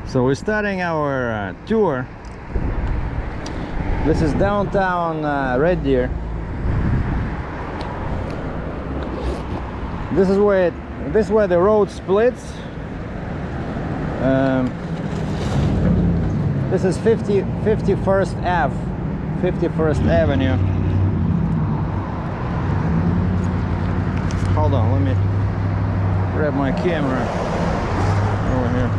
So we're starting our tour. This is downtown Red Deer. This is where the road splits. This is 51st Ave, 51st Avenue. Hold on, let me grab my camera over here.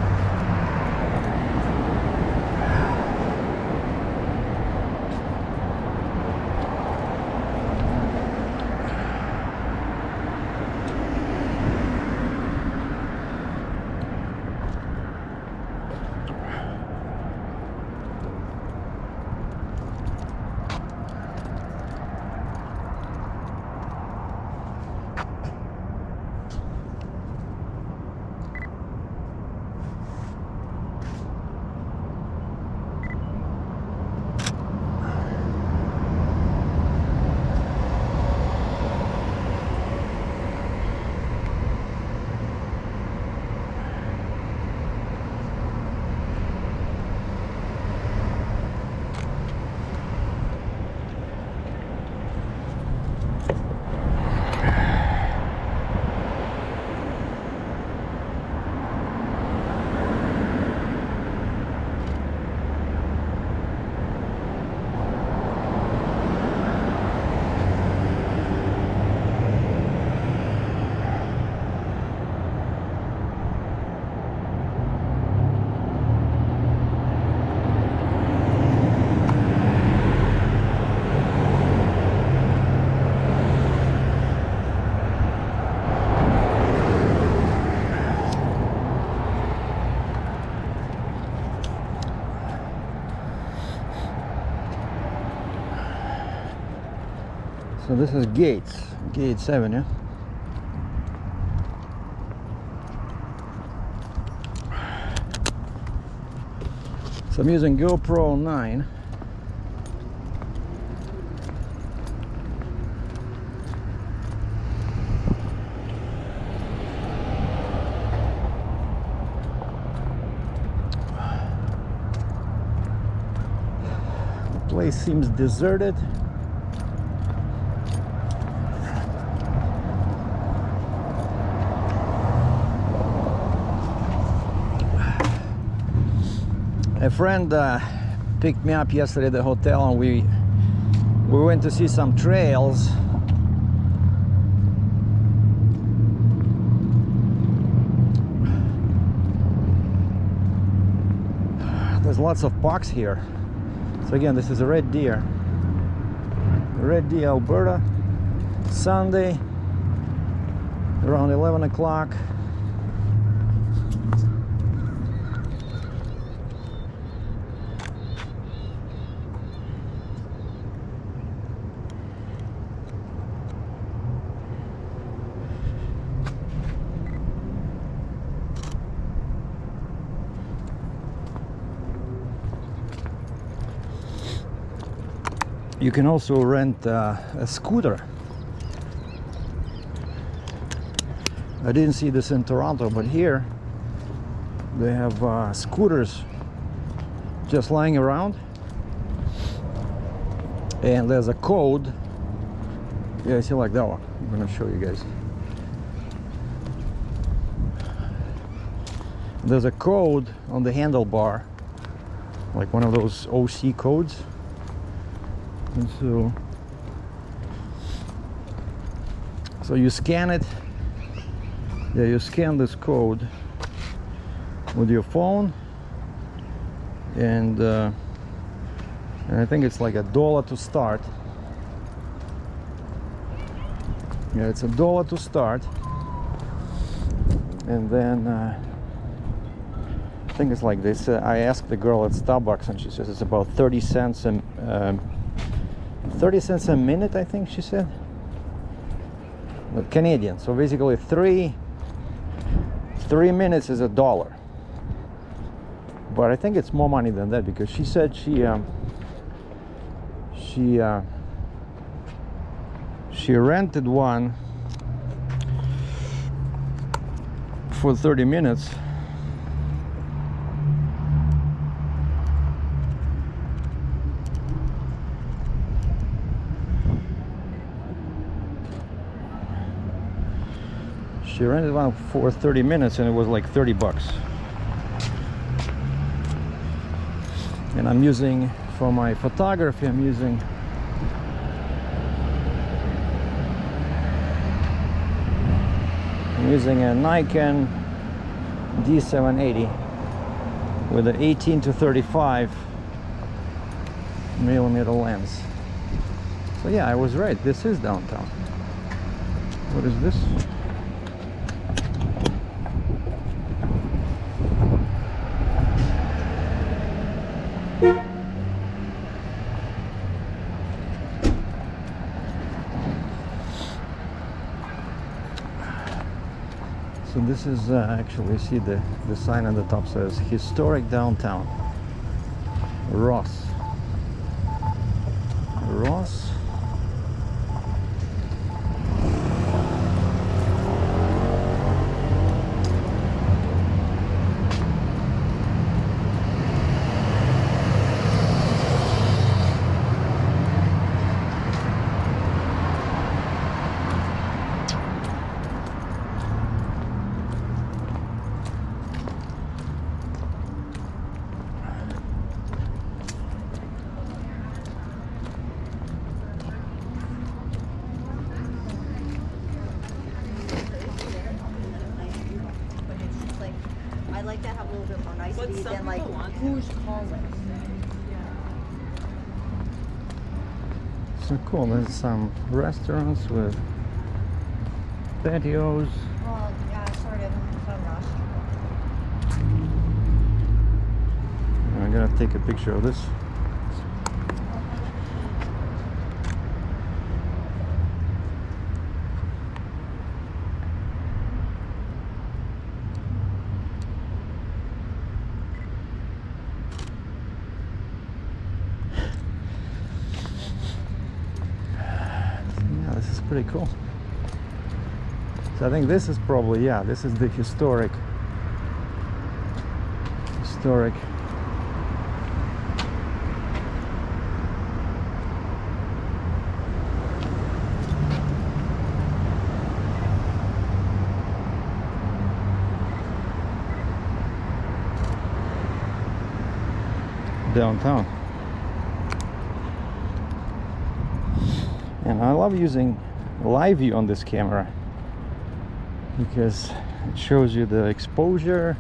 So this is Gates Avenue. So I'm using GoPro 9. The place seems deserted. A friend picked me up yesterday at the hotel, and we went to see some trails. There's lots of parks here. So again, this is a Red Deer, Alberta. Sunday around 11 o'clock. You can also rent a scooter. I didn't see this in Toronto, but here they have scooters just lying around, and there's a code. Yeah, I see, like that one. I'm gonna show you guys. There's a code on the handlebar, like one of those OC codes. And so you scan it. Yeah, you scan this code with your phone, and I think it's like $1 to start. Yeah, it's $1 to start, and then I think it's like this. I asked the girl at Starbucks, and she says it's about 30 cents and 30 cents a minute, I think she said. But Canadian. So basically 3 minutes is $1. But I think it's more money than that, because she said she rented one for 30 minutes She rented one for 30 minutes and it was like 30 bucks. And I'm using, for my photography, I'm using a Nikon D780 with an 18 to 35 millimeter lens. So yeah, I was right, this is downtown. What is this? So this is actually, see the sign on the top says historic downtown Ross. I like that have a little bit more nicety than like who's calling. So cool, there's some restaurants with patios. Well, yeah, sort of. Some rush. I'm gonna take a picture of this. Pretty cool. So I think this is probably, yeah, this is the historic downtown. And I love using live view on this camera because it shows you the exposure,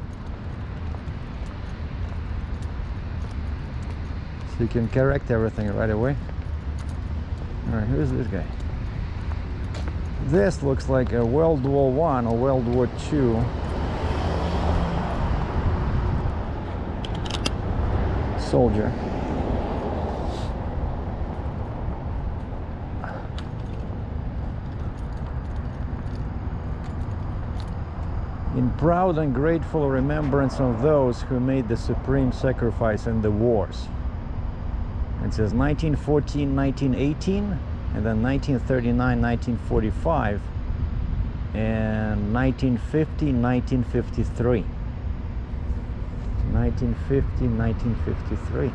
so you can correct everything right away. All right, who's this guy? This looks like a World War I or World War II soldier. In proud and grateful remembrance of those who made the supreme sacrifice in the wars. It says 1914, 1918, and then 1939, 1945, and 1950, 1953. 1950, 1953.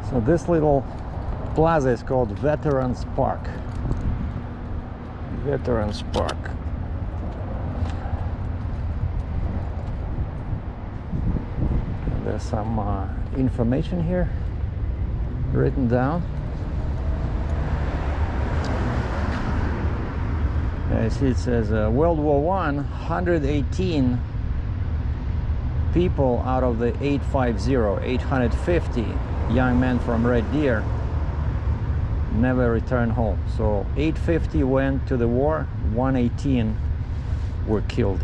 So this little plaza is called Veterans Park. Veterans Park. And there's some information here written down. I see it says World War I, 118 people out of the 850 young men from Red Deer never returned home. So 850 went to the war, 118 were killed.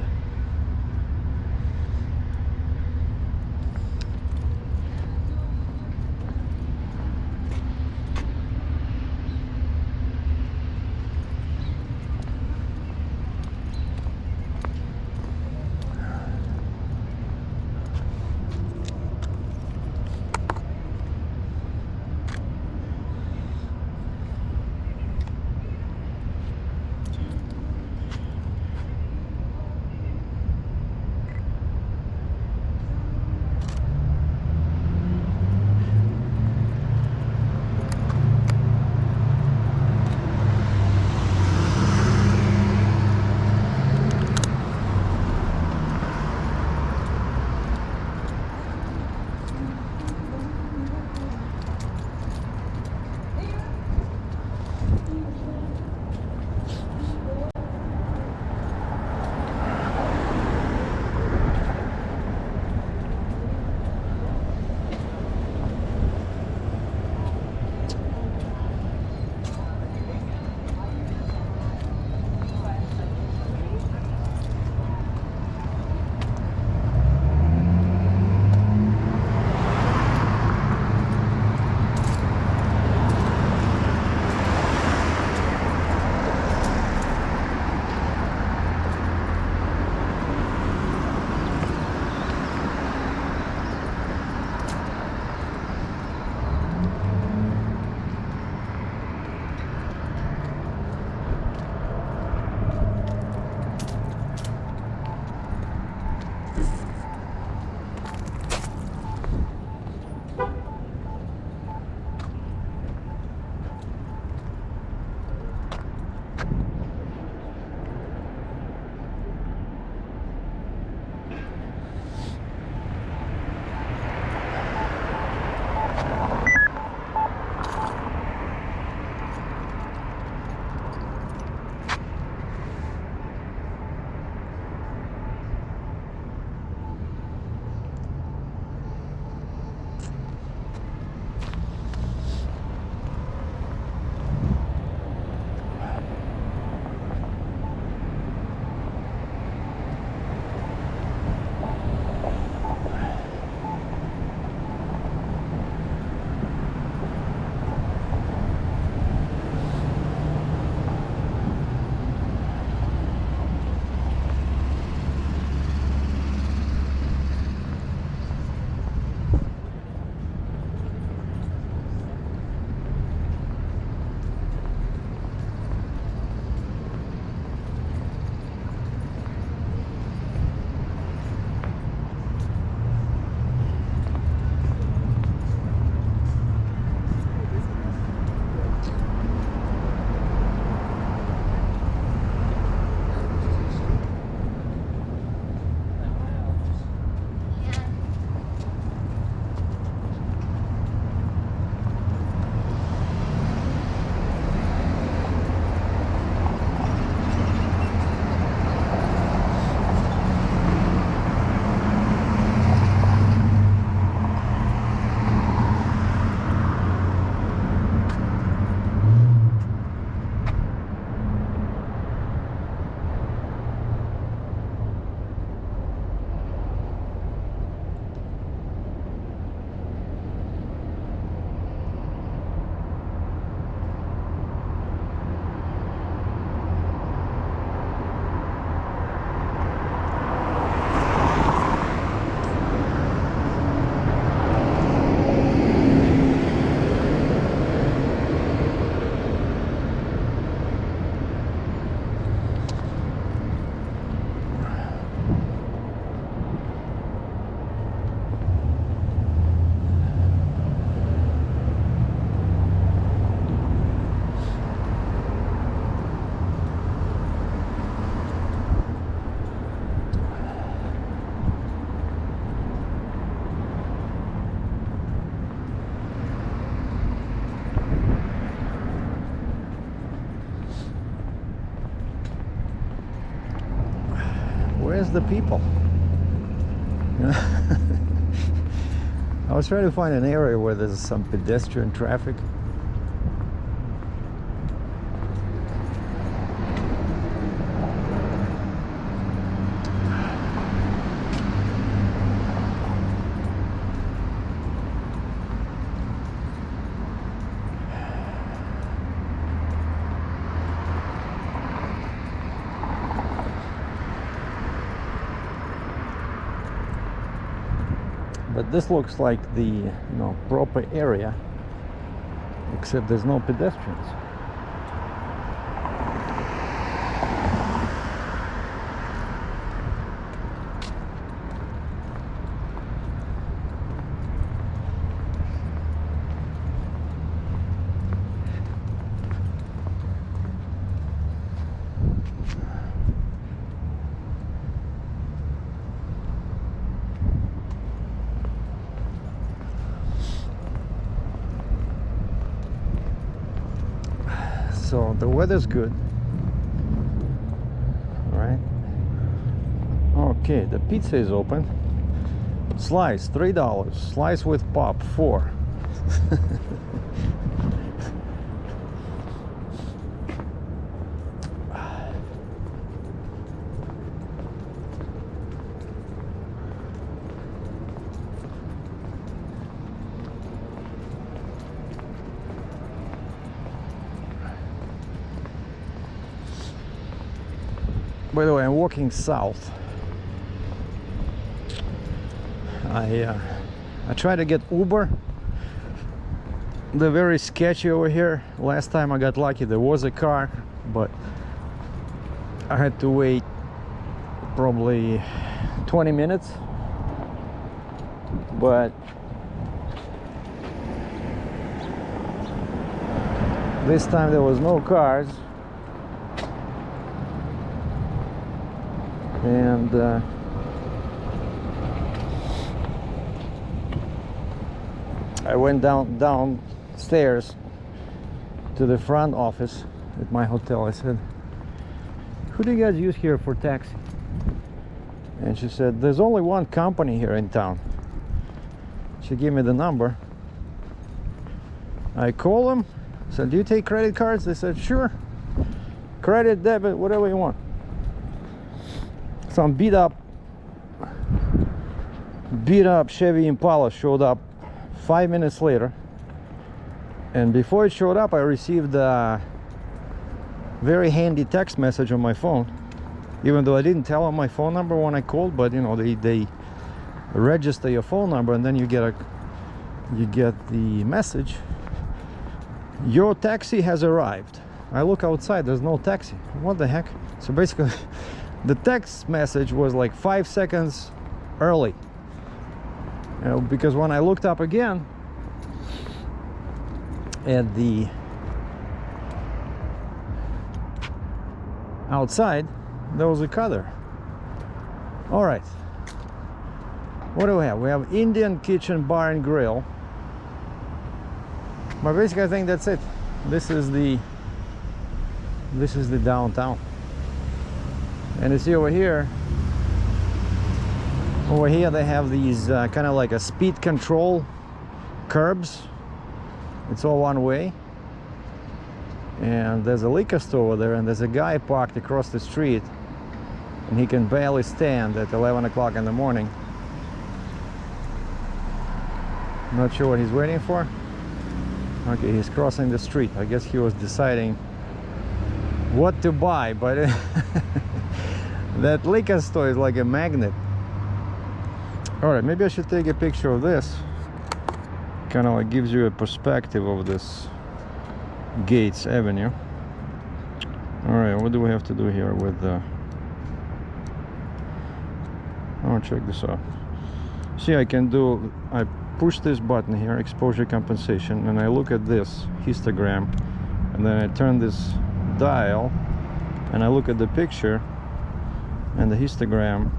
Where's the people? I was trying to find an area where there's some pedestrian traffic. But this looks like the proper area, except there's no pedestrians. So the weather's good. All right. Okay, the pizza is open. Slice $3. Slice with pop $4. By the way, I'm walking south. I try to get Uber. They're very sketchy over here. Last time I got lucky, there was a car, but I had to wait probably 20 minutes. But this time there was no cars. And I went downstairs to the front office at my hotel. I said, "Who do you guys use here for taxi?" And she said, "There's only one company here in town." She gave me the number. I called them, said, "Do you take credit cards?" They said, "Sure. Credit, debit, whatever you want." Some beat up Chevy Impala showed up 5 minutes later, and before it showed up I received a very handy text message on my phone, even though I didn't tell them my phone number when I called. But they register your phone number, and then you get the message, "Your taxi has arrived." I look outside, there's no taxi. What the heck? So basically the text message was like 5 seconds early, because when I looked up again at the outside, there was a car there. All right, what do we have? We have Indian kitchen, bar and grill. But basically I think that's it. This is the downtown. And you see over here they have these kind of like a speed control curbs. It's all one way. And there's a liquor store over there, and there's a guy parked across the street, and he can barely stand at 11 o'clock in the morning. Not sure what he's waiting for. Okay, he's crossing the street. I guess he was deciding what to buy, but that liquor store is like a magnet. All right, maybe I should take a picture of this. Kind of like gives you a perspective of this Gates Avenue. All right, what do we have to do here with oh, check this out. See, I push this button here, exposure compensation, and I look at this histogram, and then I turn this dial and I look at the picture and the histogram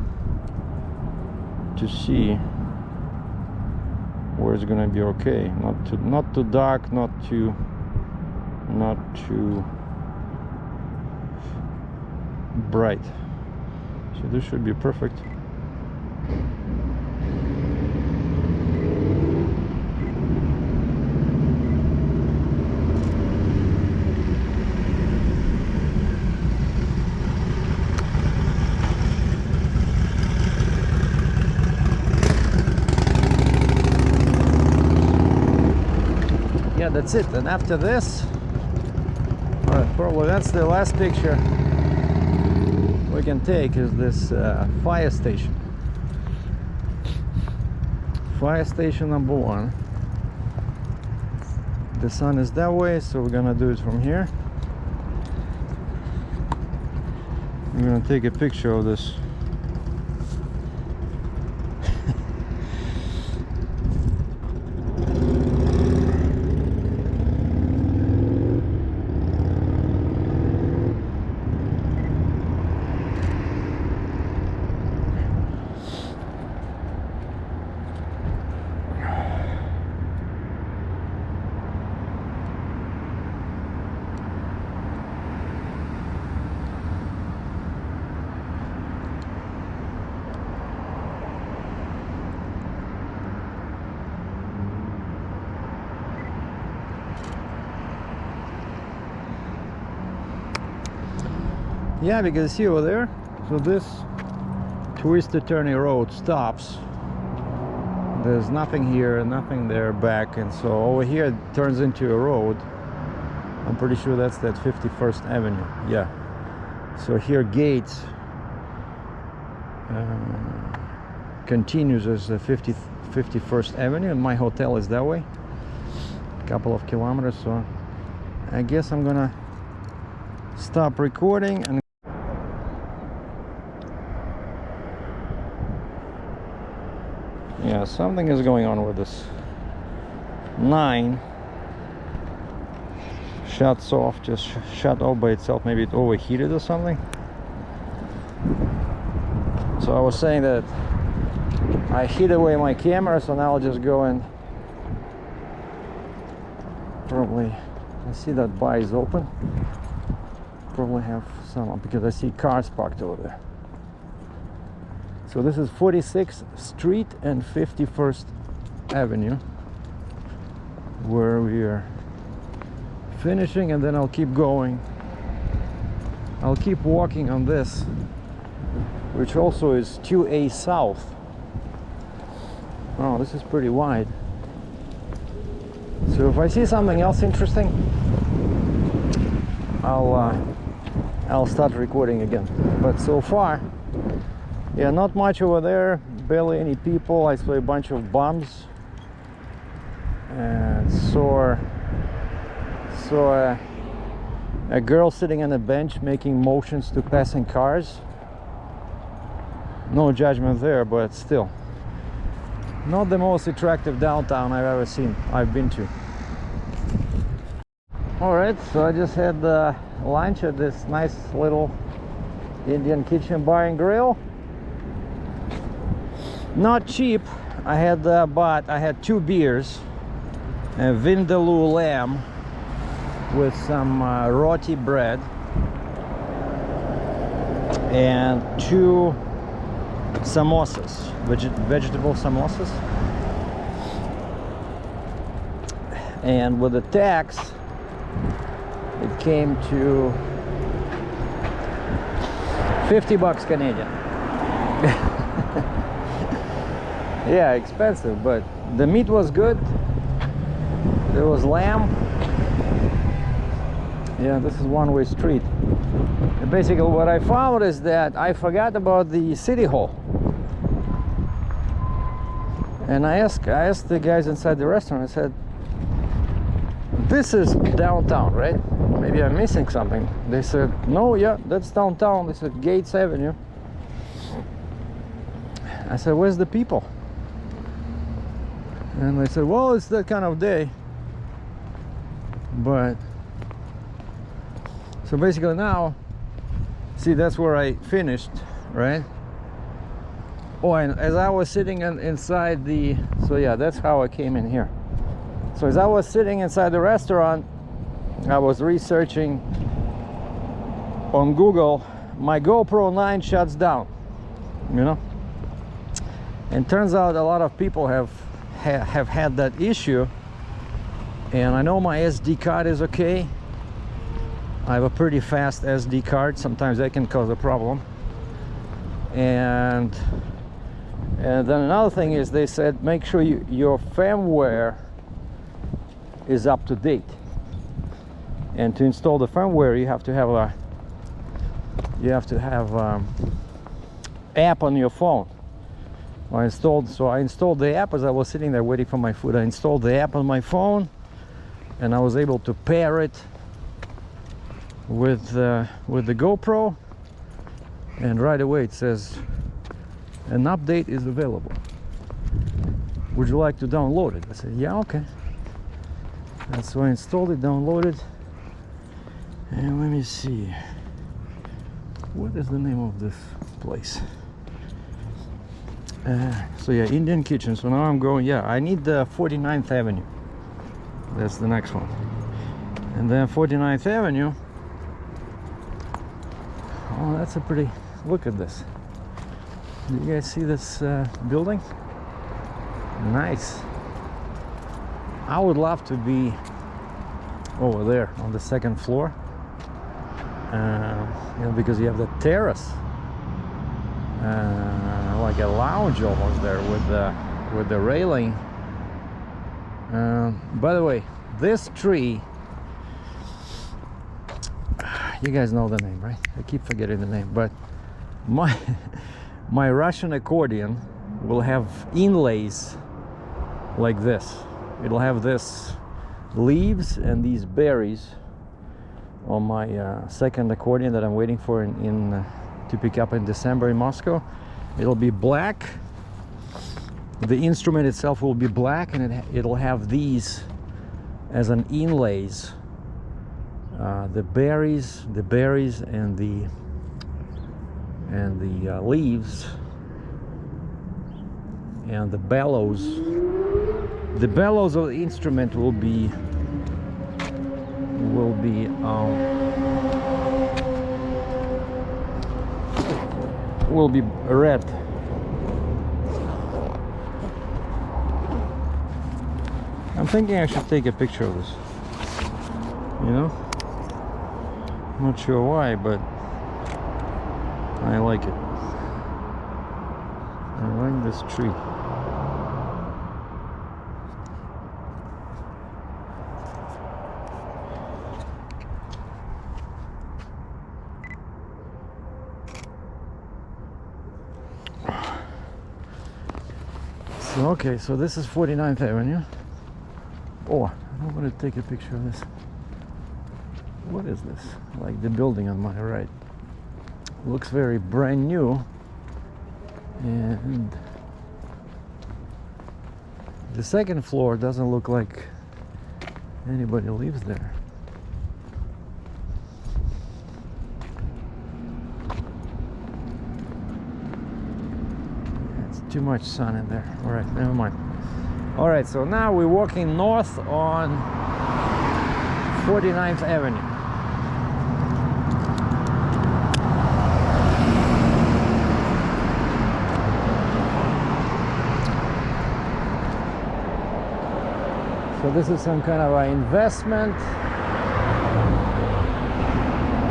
to see where it's gonna be okay. Not too dark, not too bright. So this should be perfect. yeah, that's it. And after this, probably that's the last picture we can take, is this fire station. Fire station number 1. The sun is that way, so we're gonna do it from here. I'm gonna take a picture of this. Yeah, because see over there, so this twisted turning road stops. There's nothing here and nothing there back, and so over here it turns into a road. I'm pretty sure that's that 51st Avenue. Yeah. So here Gates continues as the 51st Avenue, and my hotel is that way. A couple of kilometers, so I guess I'm gonna stop recording and yeah, something is going on with this 9 shuts off, just shut off by itself. Maybe it overheated or something. So I was saying that I hid away my camera, so now I'll just go and probably, I see that bar is open, probably have some, because I see cars parked over there. So this is 46th Street and 51st Avenue, where we are finishing, and then I'll keep going. I'll keep walking on this, which also is 2A South. Oh, this is pretty wide. So if I see something else interesting, I'll start recording again. But so far, yeah, not much over there, barely any people. I saw a bunch of bums and saw a girl sitting on a bench making motions to passing cars. No judgment there, but still not the most attractive downtown I've been to. All right, so I just had lunch at this nice little Indian kitchen bar and grill. Not cheap. I had 2 beers, a Vindaloo lamb with some roti bread, and 2 samosas, vegetable samosas. And with the tax, it came to $50 Canadian. Yeah, expensive, but the meat was good. There was lamb. Yeah, this is one-way street. And basically what I found is that I forgot about the city hall. And I asked the guys inside the restaurant, I said, this is downtown, right? Maybe I'm missing something. They said, no, yeah, that's downtown. They said Gates Avenue. I said, where's the people? And they said, well, it's that kind of day. But so basically now, see, that's where I finished, right? Oh, and as I was sitting inside the, so yeah, that's how I came in here. So as I was sitting inside the restaurant, I was researching on Google. My GoPro 9 shuts down, you know. And turns out a lot of people have had that issue. And I know my SD card is okay. I have a pretty fast SD card. Sometimes that can cause a problem. And then another thing is, they said make sure your firmware is up to date. And to install the firmware, you have to have app on your phone. I installed the app as I was sitting there waiting for my food. I installed the app on my phone, and I was able to pair it with the GoPro, and right away it says an update is available. Would you like to download it? I said, yeah, okay. And so I installed it, downloaded, and let me see, what is the name of this place? So yeah, Indian Kitchen. So now I'm going, yeah, I need the 49th Avenue. That's the next one. And then 49th Avenue. Oh, that's a pretty, look at this. Do you guys see this building? Nice. I would love to be over there on the second floor. You know, because you have the terrace. Like a lounge almost there with the railing. By the way, this tree, you guys know the name, right? I keep forgetting the name, but my Russian accordion will have inlays like this. It'll have this leaves and these berries on my second accordion that I'm waiting for to pick up in December in Moscow. It'll be black. The instrument itself will be black, and it'll have these as an inlays. The berries and the leaves and the bellows. The bellows of the instrument will be red. I'm thinking I should take a picture of this. You know? Not sure why, but I like it. I like this tree. Okay, so this is 49th Avenue. Oh, I want to take a picture of this. What is this? Like the building on my right. Looks very brand new. And the second floor doesn't look like anybody lives there. Too much sun in there. All right, never mind. All right, so now we're walking north on 49th Avenue. So this is some kind of an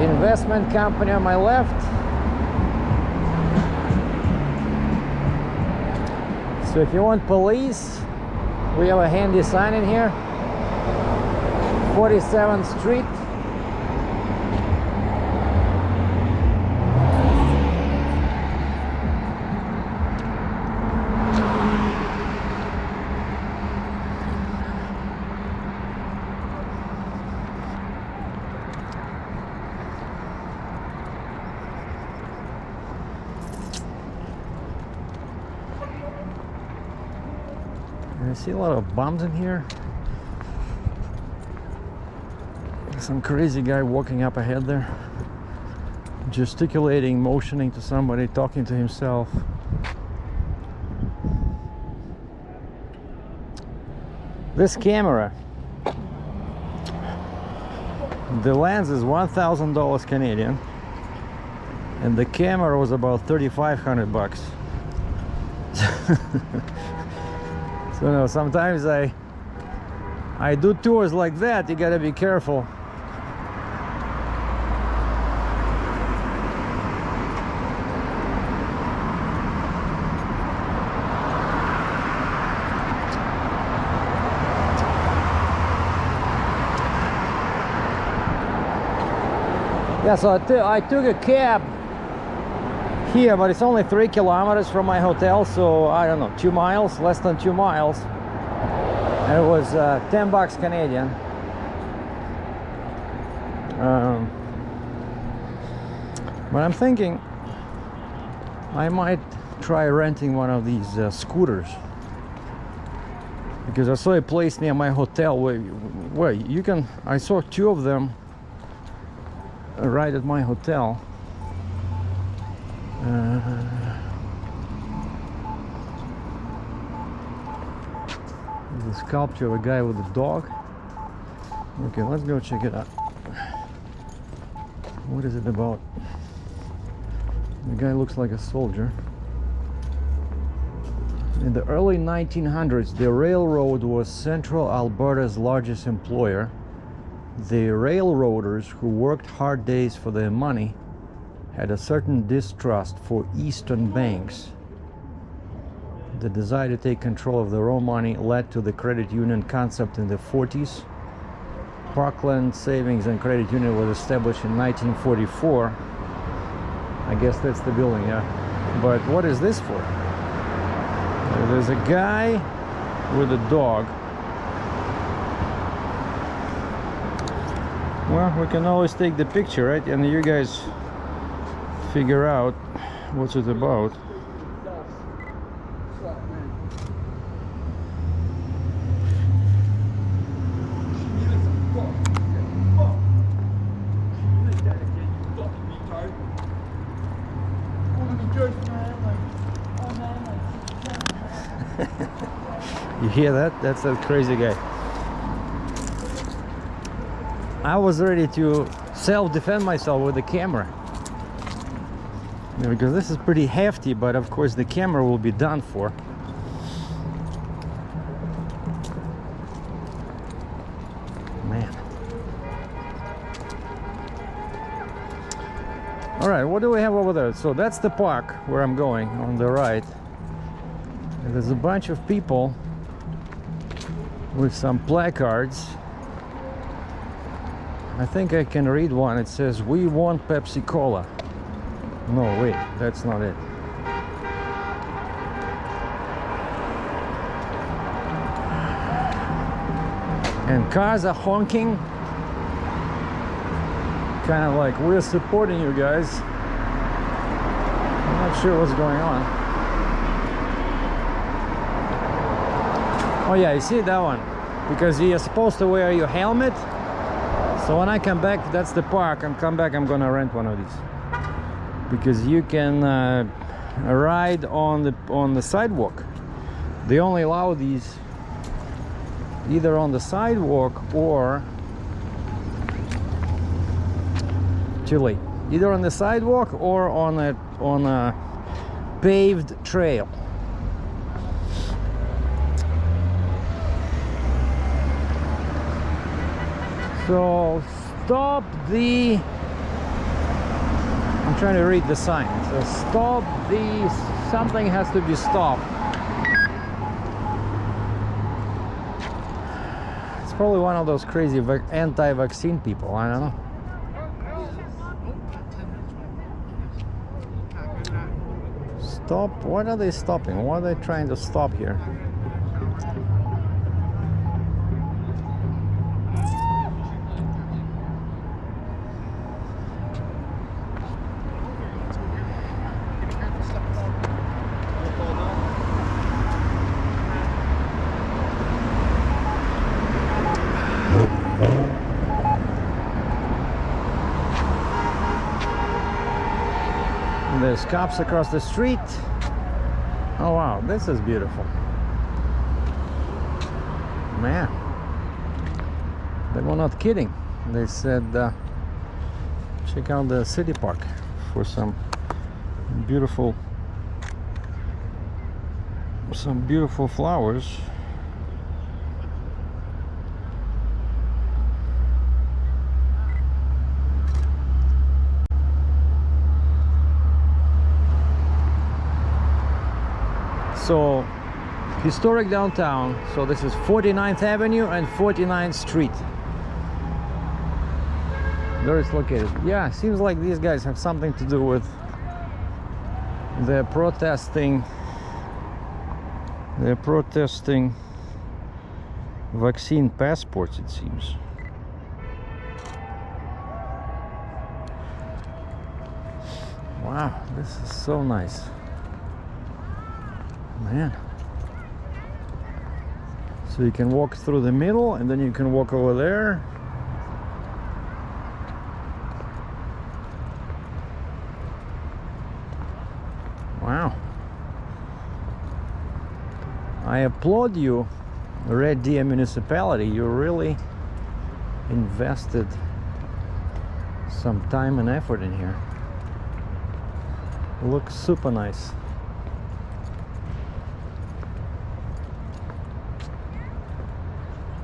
investment company on my left. So if you want police, we have a handy sign in here. 47th Street. I see a lot of bums in here. Some crazy guy walking up ahead there, gesticulating, motioning to somebody, talking to himself. This camera, the lens is $1,000 Canadian, and the camera was about 3,500 bucks. So no, sometimes I do tours like that. You gotta be careful. Yeah, so I took a cab here, but it's only 3 kilometers from my hotel, so I don't know, 2 miles, less than 2 miles. And it was $10 Canadian. But I'm thinking I might try renting one of these scooters, because I saw a place near my hotel where you can. I saw 2 of them right at my hotel. There's a sculpture of a guy with a dog. Okay, let's go check it out. What is it about? The guy looks like a soldier. In the early 1900s, the railroad was Central Alberta's largest employer. The railroaders, who worked hard days for their money, had a certain distrust for Eastern banks. The desire to take control of their own money led to the credit union concept in the 40s. Parkland Savings and Credit Union was established in 1944. I guess that's the building, yeah. But what is this for? There's a guy with a dog. Well, we can always take the picture, right? And you guys figure out what's it about. You hear that? That's that crazy guy. I was ready to self-defend myself with the camera, because this is pretty hefty, but of course the camera will be done for. Man. All right, what do we have over there? So that's the park where I'm going, on the right. And there's a bunch of people with some placards. I think I can read one. It says, "We want Pepsi Cola." No, wait, that's not it. And cars are honking, kind of like, we're supporting you guys. I'm not sure what's going on. Oh yeah, you see that one? Because you're supposed to wear your helmet. So when I come back, that's the park. I'm gonna rent one of these, because you can ride on the sidewalk. They only allow these either on the sidewalk or too late. Either on the sidewalk or on a paved trail. So stop the, I'm trying to read the sign. So stop the, something has to be stopped. It's probably one of those crazy anti-vaccine people, I don't know. Stop, what are they stopping? What are they trying to stop here? There's cops across the street. Oh wow, this is beautiful. Man, they were not kidding. They said check out the city park for some beautiful flowers. So, historic downtown. So this is 49th Avenue and 49th Street. where it's located. Yeah, seems like these guys have something to do with the protesting. They're protesting vaccine passports, it seems. Wow, this is so nice. Man. So you can walk through the middle and then you can walk over there. Wow. I applaud you, Red Deer Municipality. You really invested some time and effort in here. Looks super nice.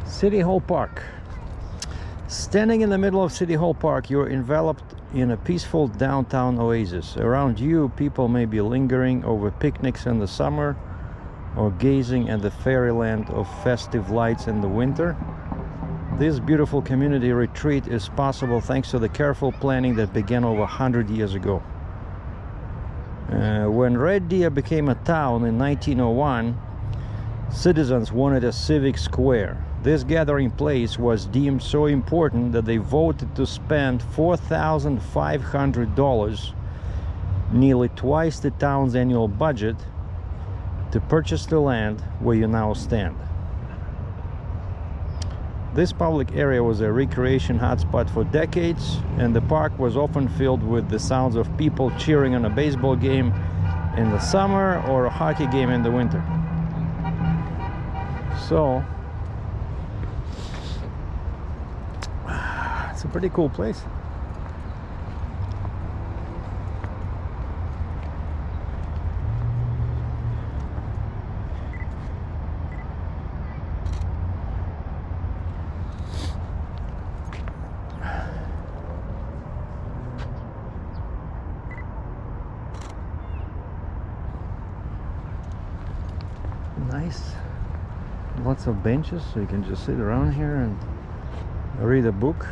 City Hall Park. Standing in the middle of City Hall Park, you're enveloped in a peaceful downtown oasis. Around you, people may be lingering over picnics in the summer or gazing at the fairyland of festive lights in the winter. This beautiful community retreat is possible thanks to the careful planning that began over 100 years ago. When Red Deer became a town in 1901, citizens wanted a civic square. This gathering place was deemed so important that they voted to spend $4,500, nearly twice the town's annual budget, to purchase the land where you now stand. This public area was a recreation hotspot for decades, and the park was often filled with the sounds of people cheering on a baseball game in the summer or a hockey game in the winter. So, it's a pretty cool place. Nice. Lots of benches, so you can just sit around here and read a book.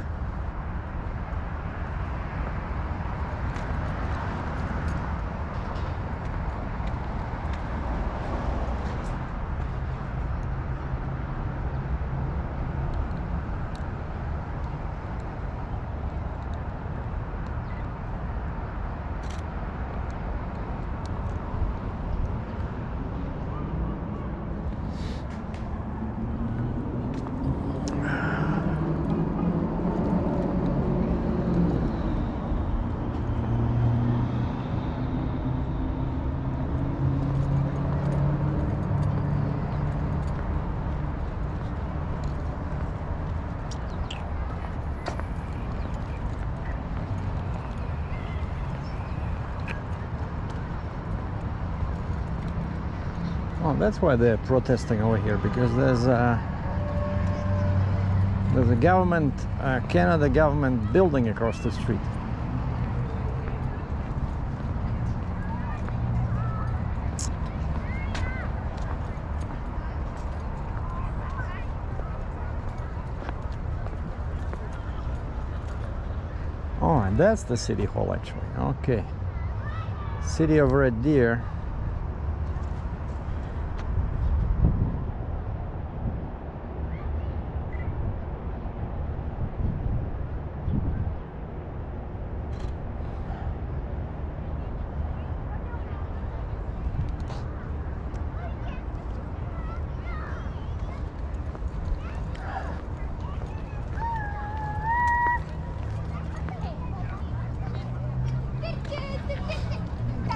Oh, that's why they're protesting over here, because there's a government, Canada government building across the street. Oh, and that's the City Hall actually. Okay. City of Red Deer.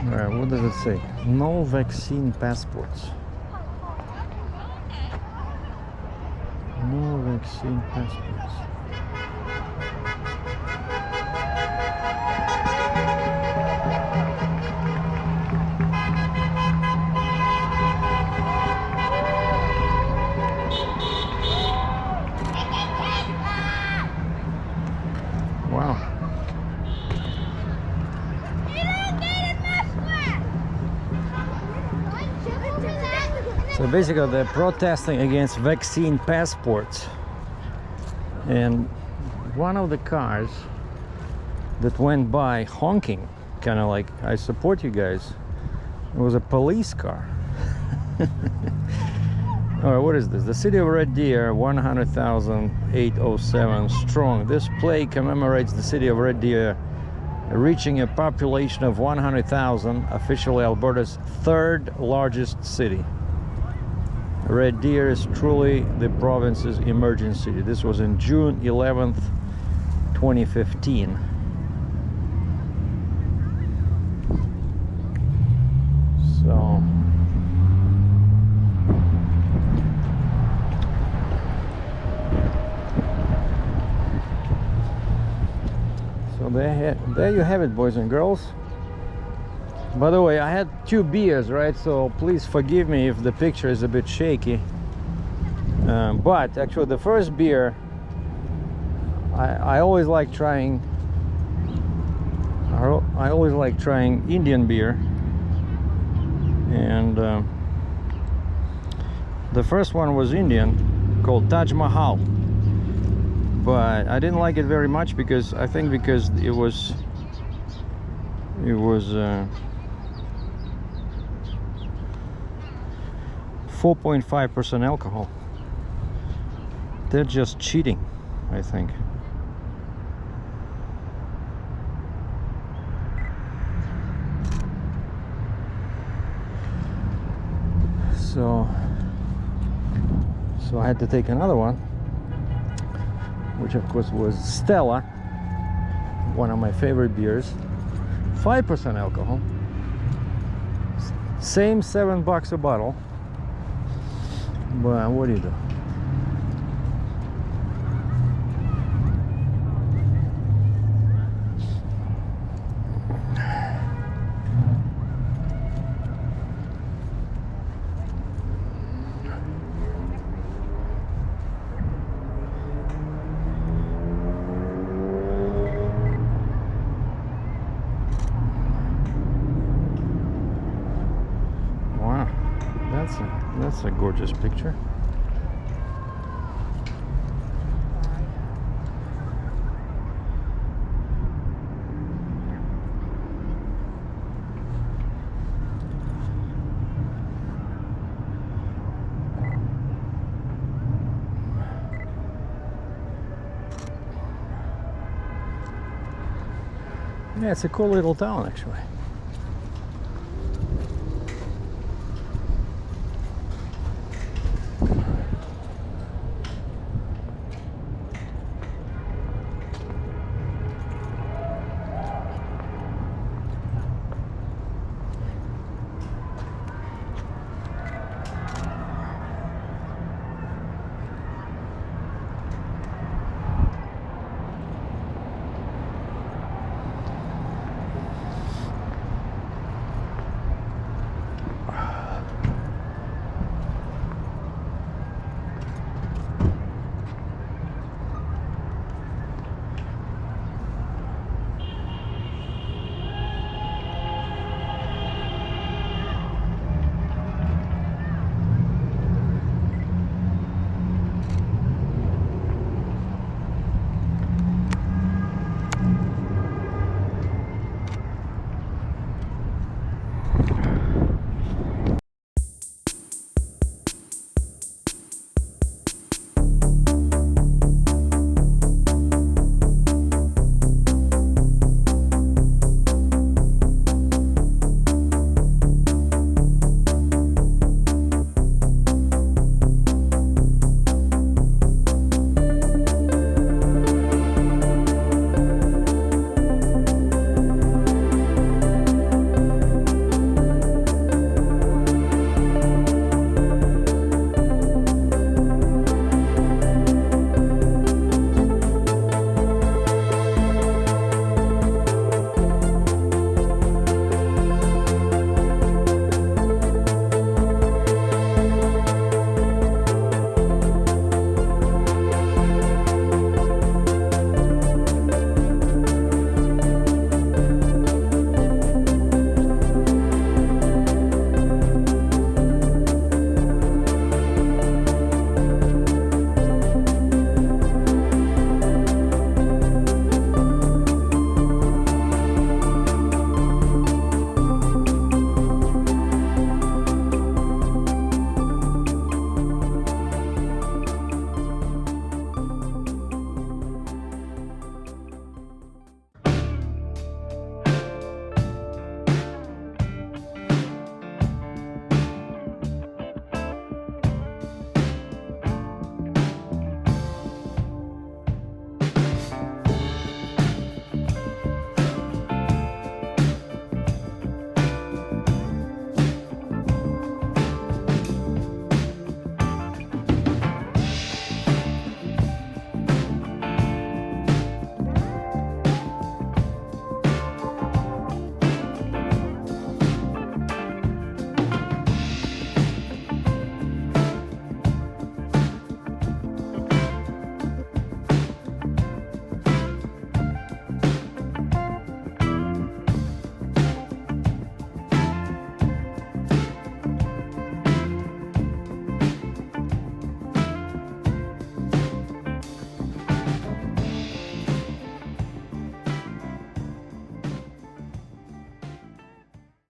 Alright, what does it say? No vaccine passports. No vaccine passports. Wow. So basically they're protesting against vaccine passports, and one of the cars that went by honking, kind of like, I support you guys. It was a police car. All right, what is this? The city of Red Deer, 100,807 strong. This plaque commemorates the city of Red Deer reaching a population of 100,000, officially Alberta's third largest city. Red Deer is truly the province's emerging city. This was in June 11th, 2015. So there you have it, boys and girls. By the way, I had 2 beers, right? So please forgive me if the picture is a bit shaky. But actually the first beer, I always like trying Indian beer. And the first one was Indian, called Taj Mahal. But I didn't like it very much because it was 4.5% alcohol. They're just cheating, I think. So I had to take another one, which of course was Stella, one of my favorite beers. 5% alcohol, same $7 a bottle, but what do you do? That's a gorgeous picture. Yeah, it's a cool little town actually.